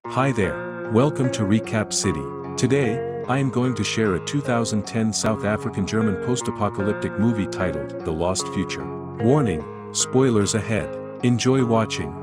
Hi there, welcome to Recap City. Today, I am going to share a 2010 South African German post-apocalyptic movie titled The Lost Future. Warning, spoilers ahead. Enjoy watching.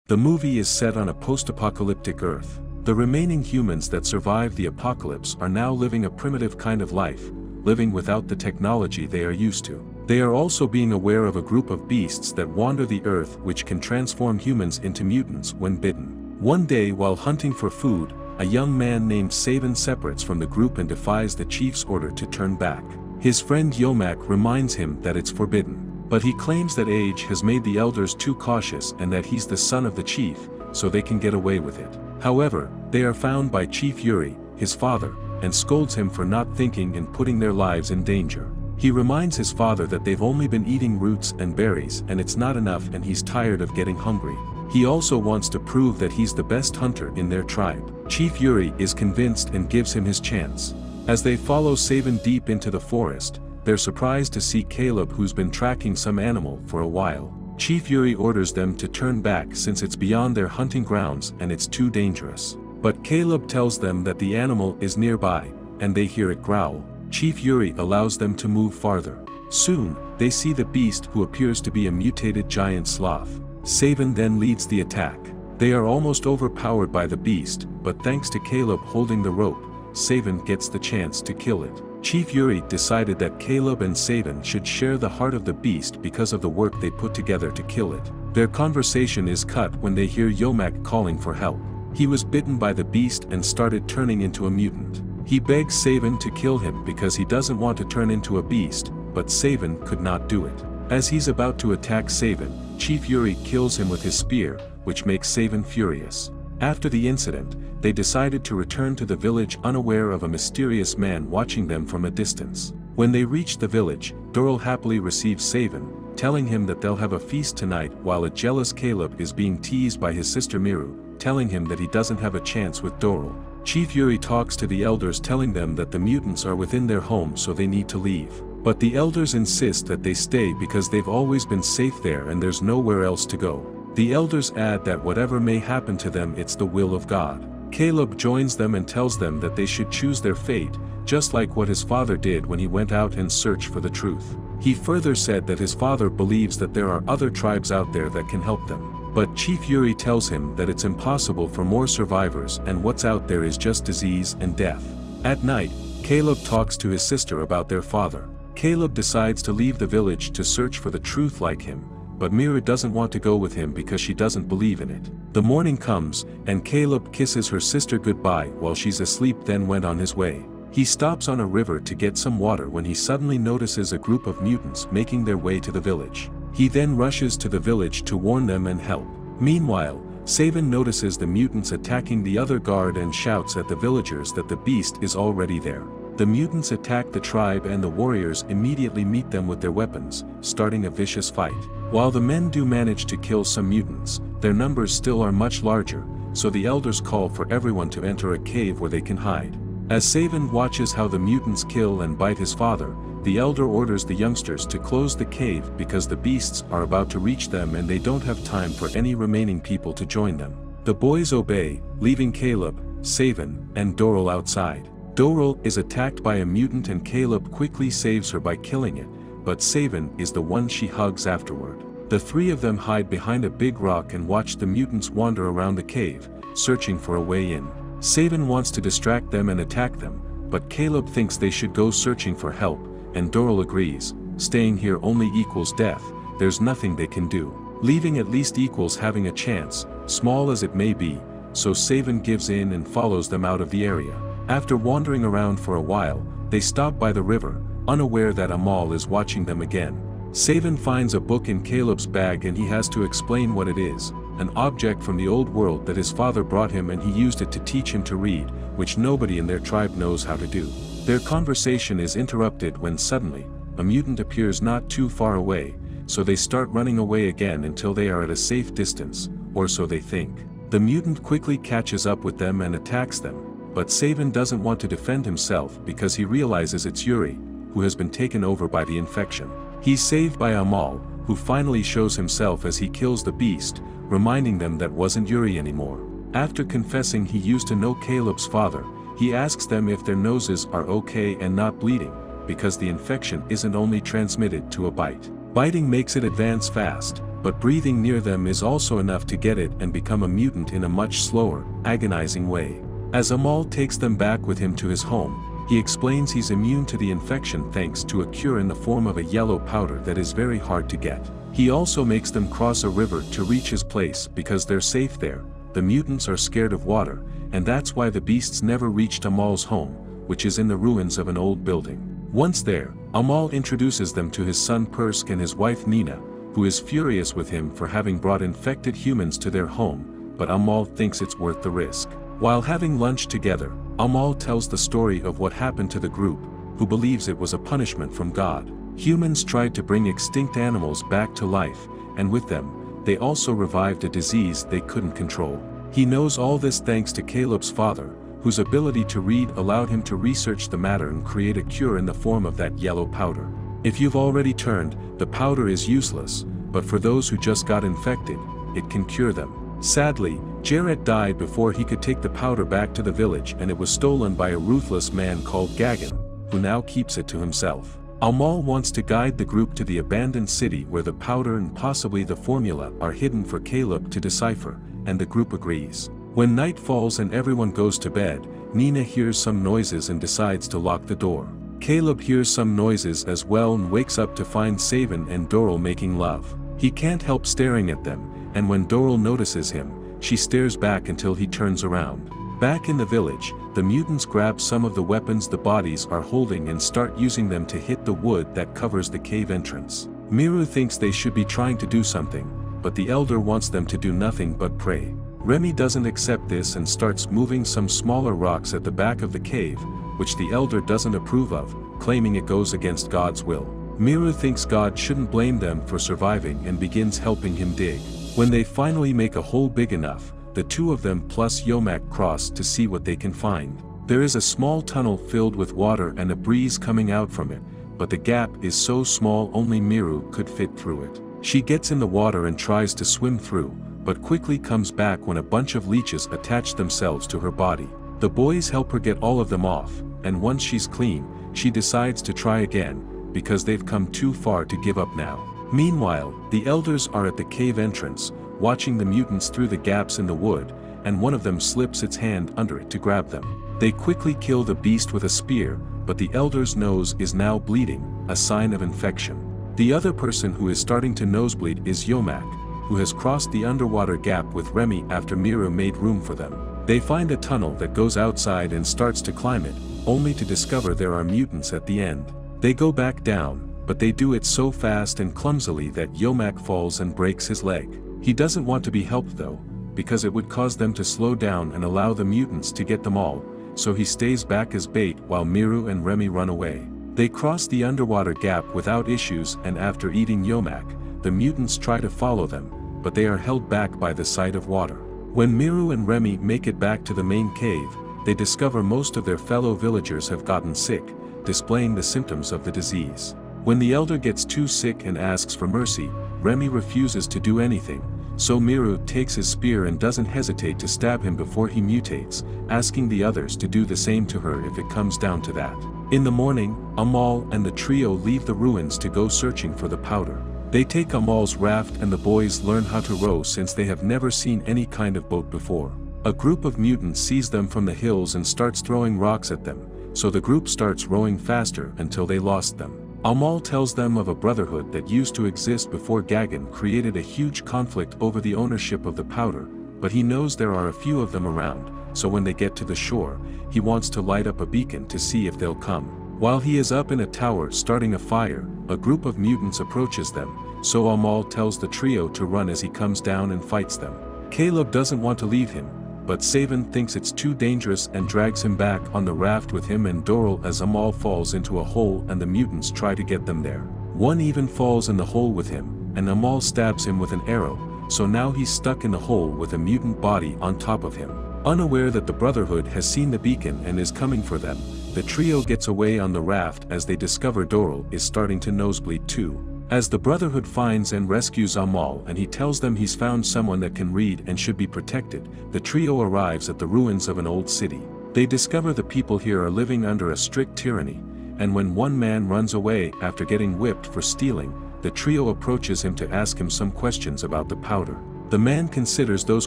The movie is set on a post-apocalyptic Earth. The remaining humans that survived the apocalypse are now living a primitive kind of life, living without the technology they are used to. They are also being aware of a group of beasts that wander the earth which can transform humans into mutants when bitten. One day while hunting for food, a young man named Savan separates from the group and defies the chief's order to turn back. His friend Yomak reminds him that it's forbidden, but he claims that age has made the elders too cautious and that he's the son of the chief, so they can get away with it. However, they are found by Chief Yuri, his father, and scolds him for not thinking and putting their lives in danger. He reminds his father that they've only been eating roots and berries and it's not enough and he's tired of getting hungry. He also wants to prove that he's the best hunter in their tribe. Chief Yuri is convinced and gives him his chance. As they follow Savan deep into the forest, they're surprised to see Caleb, who's been tracking some animal for a while. Chief Yuri orders them to turn back since it's beyond their hunting grounds and it's too dangerous. But Caleb tells them that the animal is nearby, and they hear it growl. Chief Yuri allows them to move farther. Soon, they see the beast, who appears to be a mutated giant sloth. Savan then leads the attack. They are almost overpowered by the beast, but thanks to Caleb holding the rope, Savan gets the chance to kill it. Chief Yuri decided that Caleb and Savan should share the heart of the beast because of the work they put together to kill it. Their conversation is cut when they hear Yomak calling for help. He was bitten by the beast and started turning into a mutant. He begs Savan to kill him because he doesn't want to turn into a beast, but Savan could not do it. As he's about to attack Savan, Chief Yuri kills him with his spear, which makes Savan furious. After the incident, they decided to return to the village unaware of a mysterious man watching them from a distance. When they reach the village, Doral happily receives Savan, telling him that they'll have a feast tonight, while a jealous Caleb is being teased by his sister Miru, telling him that he doesn't have a chance with Doral. Chief Yuri talks to the elders, telling them that the mutants are within their home, so they need to leave. But the elders insist that they stay because they've always been safe there and there's nowhere else to go. The elders add that whatever may happen to them, it's the will of God. Caleb joins them and tells them that they should choose their fate, just like what his father did when he went out and searched for the truth. He further said that his father believes that there are other tribes out there that can help them. But Chief Yuri tells him that it's impossible for more survivors and what's out there is just disease and death. At night, Caleb talks to his sister about their father. Caleb decides to leave the village to search for the truth like him, but Mira doesn't want to go with him because she doesn't believe in it. The morning comes, and Caleb kisses her sister goodbye while she's asleep, then went on his way. He stops on a river to get some water when he suddenly notices a group of mutants making their way to the village. He then rushes to the village to warn them and help. Meanwhile, Savan notices the mutants attacking the other guard and shouts at the villagers that the beast is already there. The mutants attack the tribe and the warriors immediately meet them with their weapons, starting a vicious fight. While the men do manage to kill some mutants, their numbers still are much larger, so the elders call for everyone to enter a cave where they can hide. As Savan watches how the mutants kill and bite his father, the elder orders the youngsters to close the cave because the beasts are about to reach them and they don't have time for any remaining people to join them. The boys obey, leaving Caleb, Savan, and Doral outside. Doral is attacked by a mutant and Caleb quickly saves her by killing it, but Savan is the one she hugs afterward. The three of them hide behind a big rock and watch the mutants wander around the cave, searching for a way in. Savan wants to distract them and attack them, but Caleb thinks they should go searching for help, and Doral agrees. Staying here only equals death, there's nothing they can do. Leaving at least equals having a chance, small as it may be, so Savan gives in and follows them out of the area. After wandering around for a while, they stop by the river, unaware that Amal is watching them again. Savan finds a book in Caleb's bag and he has to explain what it is, an object from the old world that his father brought him, and he used it to teach him to read, which nobody in their tribe knows how to do. Their conversation is interrupted when suddenly, a mutant appears not too far away, so they start running away again until they are at a safe distance, or so they think. The mutant quickly catches up with them and attacks them, but Savan doesn't want to defend himself because he realizes it's Yuri, who has been taken over by the infection. He's saved by Amal, who finally shows himself as he kills the beast, reminding them that wasn't Yuri anymore. After confessing he used to know Caleb's father, he asks them if their noses are okay and not bleeding, because the infection isn't only transmitted to a bite. Biting makes it advance fast, but breathing near them is also enough to get it and become a mutant in a much slower, agonizing way. As Amal takes them back with him to his home, he explains he's immune to the infection thanks to a cure in the form of a yellow powder that is very hard to get. He also makes them cross a river to reach his place because they're safe there. The mutants are scared of water, and that's why the beasts never reached Amal's home, which is in the ruins of an old building. Once there, Amal introduces them to his son Persk and his wife Nina, who is furious with him for having brought infected humans to their home, but Amal thinks it's worth the risk. While having lunch together, Amal tells the story of what happened to the group, who believes it was a punishment from God. Humans tried to bring extinct animals back to life, and with them, they also revived a disease they couldn't control. He knows all this thanks to Caleb's father, whose ability to read allowed him to research the matter and create a cure in the form of that yellow powder. If you've already turned, the powder is useless, but for those who just got infected, it can cure them. Sadly, Jarrett died before he could take the powder back to the village, and it was stolen by a ruthless man called Gagan, who now keeps it to himself. Amal wants to guide the group to the abandoned city where the powder and possibly the formula are hidden for Caleb to decipher, and the group agrees. When night falls and everyone goes to bed, Nina hears some noises and decides to lock the door. Caleb hears some noises as well and wakes up to find Savin and Doral making love. He can't help staring at them, and when Doral notices him, she stares back until he turns around. Back in the village, the mutants grab some of the weapons the bodies are holding and start using them to hit the wood that covers the cave entrance. Miru thinks they should be trying to do something, but the elder wants them to do nothing but pray. Remy doesn't accept this and starts moving some smaller rocks at the back of the cave, which the elder doesn't approve of, claiming it goes against God's will. Miru thinks God shouldn't blame them for surviving and begins helping him dig. When they finally make a hole big enough, the two of them plus Yomak cross to see what they can find. There is a small tunnel filled with water and a breeze coming out from it, but the gap is so small only Miru could fit through it. She gets in the water and tries to swim through, but quickly comes back when a bunch of leeches attach themselves to her body. The boys help her get all of them off, and once she's clean, she decides to try again, because they've come too far to give up now. Meanwhile, the elders are at the cave entrance, watching the mutants through the gaps in the wood, and one of them slips its hand under it to grab them. They quickly kill the beast with a spear, but the elder's nose is now bleeding, a sign of infection. The other person who is starting to nosebleed is Yomak, who has crossed the underwater gap with Remy after Miru made room for them. They find a tunnel that goes outside and starts to climb it, only to discover there are mutants at the end. They go back down, but they do it so fast and clumsily that Yomak falls and breaks his leg. He doesn't want to be helped though, because it would cause them to slow down and allow the mutants to get them all, so he stays back as bait while Miru and Remy run away. They cross the underwater gap without issues, and after eating Yomak, the mutants try to follow them, but they are held back by the sight of water. When Miru and Remy make it back to the main cave, they discover most of their fellow villagers have gotten sick, displaying the symptoms of the disease. When the elder gets too sick and asks for mercy, Remy refuses to do anything, so Miru takes his spear and doesn't hesitate to stab him before he mutates, asking the others to do the same to her if it comes down to that. In the morning, Amal and the trio leave the ruins to go searching for the powder. They take Amal's raft and the boys learn how to row since they have never seen any kind of boat before. A group of mutants sees them from the hills and starts throwing rocks at them, so the group starts rowing faster until they lost them. Amal tells them of a brotherhood that used to exist before Gagan created a huge conflict over the ownership of the powder, but he knows there are a few of them around, so when they get to the shore, he wants to light up a beacon to see if they'll come. While he is up in a tower starting a fire, a group of mutants approaches them, so Amal tells the trio to run as he comes down and fights them. Caleb doesn't want to leave him, but Savin thinks it's too dangerous and drags him back on the raft with him and Doral as Amal falls into a hole and the mutants try to get them there. One even falls in the hole with him, and Amal stabs him with an arrow, so now he's stuck in the hole with a mutant body on top of him. Unaware that the Brotherhood has seen the beacon and is coming for them, the trio gets away on the raft as they discover Doral is starting to nosebleed too. As the Brotherhood finds and rescues Amal and he tells them he's found someone that can read and should be protected, the trio arrives at the ruins of an old city. They discover the people here are living under a strict tyranny, and when one man runs away after getting whipped for stealing, the trio approaches him to ask him some questions about the powder. The man considers those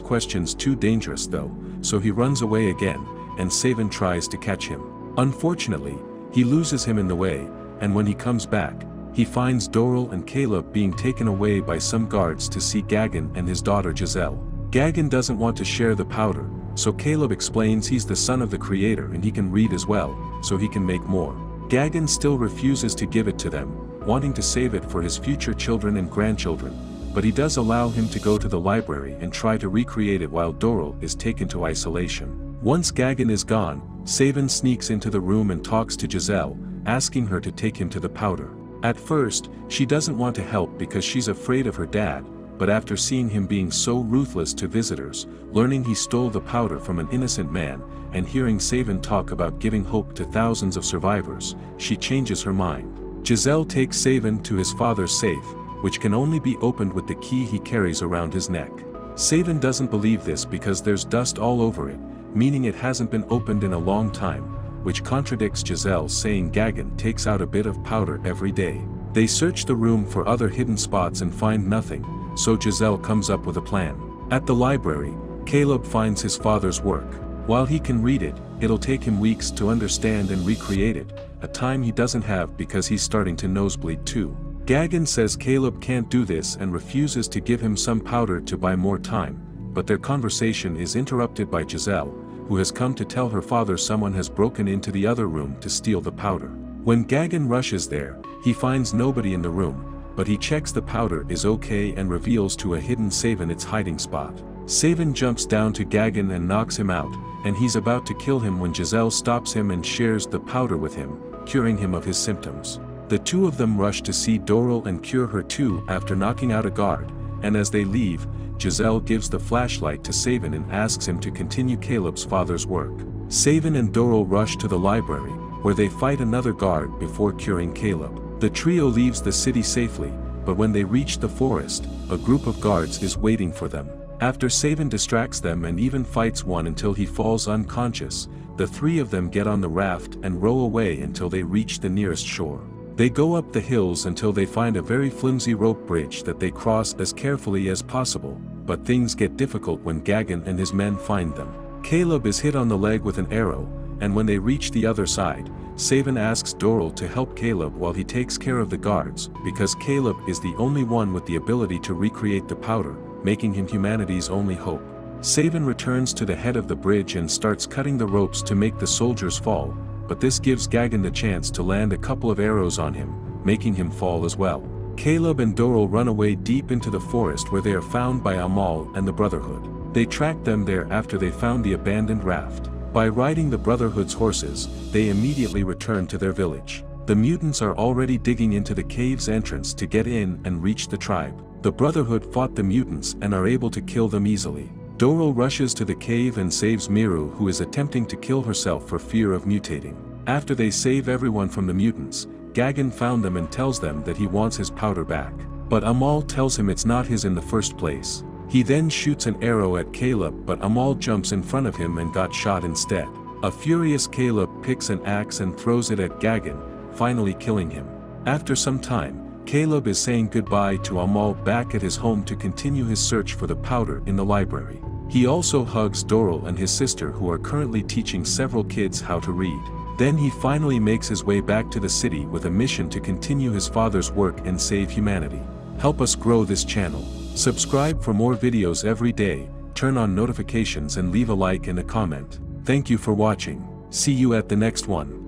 questions too dangerous though, so he runs away again, and Saven tries to catch him. Unfortunately, he loses him in the way, and when he comes back, he finds Doral and Caleb being taken away by some guards to see Gagan and his daughter Giselle. Gagan doesn't want to share the powder, so Caleb explains he's the son of the creator and he can read as well, so he can make more. Gagan still refuses to give it to them, wanting to save it for his future children and grandchildren, but he does allow him to go to the library and try to recreate it while Doral is taken to isolation. Once Gagan is gone, Saven sneaks into the room and talks to Giselle, asking her to take him to the powder. At first, she doesn't want to help because she's afraid of her dad, but after seeing him being so ruthless to visitors, learning he stole the powder from an innocent man, and hearing Saven talk about giving hope to thousands of survivors, she changes her mind. Giselle takes Saven to his father's safe, which can only be opened with the key he carries around his neck. Saven doesn't believe this because there's dust all over it, meaning it hasn't been opened in a long time, which contradicts Giselle saying Gagan takes out a bit of powder every day. They search the room for other hidden spots and find nothing, so Giselle comes up with a plan. At the library, Caleb finds his father's work. While he can read it, it'll take him weeks to understand and recreate it, a time he doesn't have because he's starting to nosebleed too. Gagan says Caleb can't do this and refuses to give him some powder to buy more time, but their conversation is interrupted by Giselle, who has come to tell her father someone has broken into the other room to steal the powder. When Gagan rushes there, he finds nobody in the room, but he checks the powder is okay and reveals to a hidden Saven its hiding spot. Saven jumps down to Gagan and knocks him out, and he's about to kill him when Giselle stops him and shares the powder with him, curing him of his symptoms. The two of them rush to see Doral and cure her too after knocking out a guard, and as they leave, Giselle gives the flashlight to Saven and asks him to continue Caleb's father's work. Saven and Doral rush to the library, where they fight another guard before curing Caleb. The trio leaves the city safely, but when they reach the forest, a group of guards is waiting for them. After Saven distracts them and even fights one until he falls unconscious, the three of them get on the raft and row away until they reach the nearest shore. They go up the hills until they find a very flimsy rope bridge that they cross as carefully as possible, but things get difficult when Gagan and his men find them. Caleb is hit on the leg with an arrow, and when they reach the other side, Saven asks Doral to help Caleb while he takes care of the guards, because Caleb is the only one with the ability to recreate the powder, making him humanity's only hope. Saven returns to the head of the bridge and starts cutting the ropes to make the soldiers fall, but this gives Gagan the chance to land a couple of arrows on him, making him fall as well. Caleb and Doral run away deep into the forest where they are found by Amal and the Brotherhood. They track them there after they found the abandoned raft. By riding the Brotherhood's horses, they immediately return to their village. The mutants are already digging into the cave's entrance to get in and reach the tribe. The Brotherhood fought the mutants and are able to kill them easily. Doral rushes to the cave and saves Miru, who is attempting to kill herself for fear of mutating. After they save everyone from the mutants, Gagan found them and tells them that he wants his powder back. But Amal tells him it's not his in the first place. He then shoots an arrow at Caleb, but Amal jumps in front of him and got shot instead. A furious Caleb picks an axe and throws it at Gagan, finally killing him. After some time, Caleb is saying goodbye to Amal back at his home to continue his search for the powder in the library. He also hugs Doral and his sister, who are currently teaching several kids how to read. Then he finally makes his way back to the city with a mission to continue his father's work and save humanity. Help us grow this channel. Subscribe for more videos every day, turn on notifications and leave a like and a comment. Thank you for watching. See you at the next one.